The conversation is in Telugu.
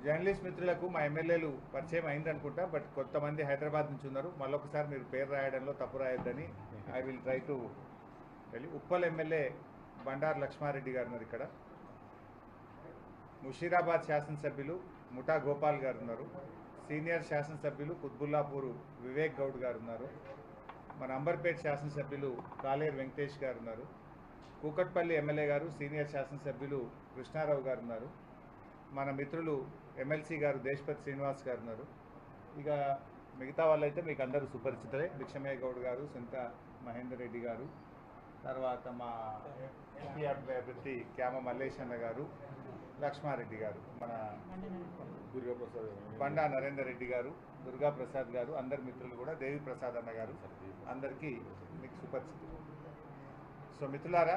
జర్నలిస్ట్ మిత్రులకు మా ఎమ్మెల్యేలు పరిచయం అయిందనుకుంటా, బట్ కొంతమంది హైదరాబాద్ నుంచి ఉన్నారు. మళ్ళొకసారి మీరు పేరు రాయడంలో తప్పు రాయొద్దని ఐ విల్ ట్రై టు వెళ్ళి. ఉప్పల్ ఎమ్మెల్యే బండారు లక్ష్మారెడ్డి గారు ఉన్నారు ఇక్కడ. ముషీరాబాద్ శాసనసభ్యులు ముఠా గోపాల్ గారు ఉన్నారు. సీనియర్ శాసనసభ్యులు కుత్బుల్లాపూర్ వివేక్ గౌడ్ గారు ఉన్నారు. మన అంబర్పేట శాసనసభ్యులు కాలేరు వెంకటేష్ గారు ఉన్నారు. కూకట్పల్లి ఎమ్మెల్యే గారు సీనియర్ శాసనసభ్యులు కృష్ణారావు గారు ఉన్నారు. మన మిత్రులు ఎమ్మెల్సీ గారు దేశపతి శ్రీనివాస్ గారు ఉన్నారు. ఇక మిగతా వాళ్ళైతే మీకు అందరూ సుపరిచితులే. భిక్షమయ్య గౌడ్ గారు, సింత మహేందర్ రెడ్డి గారు, తర్వాత మా ఎంపీ అభ్యర్థి క్యామ మల్లేశన్న గారు, లక్ష్మారెడ్డి గారు, మన దుర్గాప్రసాద్, బండా నరేందర్ రెడ్డి గారు, దుర్గాప్రసాద్ గారు, అందరి మిత్రులు కూడా, దేవి ప్రసాద్ అన్న గారు, అందరికీ మీకు సుపరిచితులు. సో మిత్రులారా,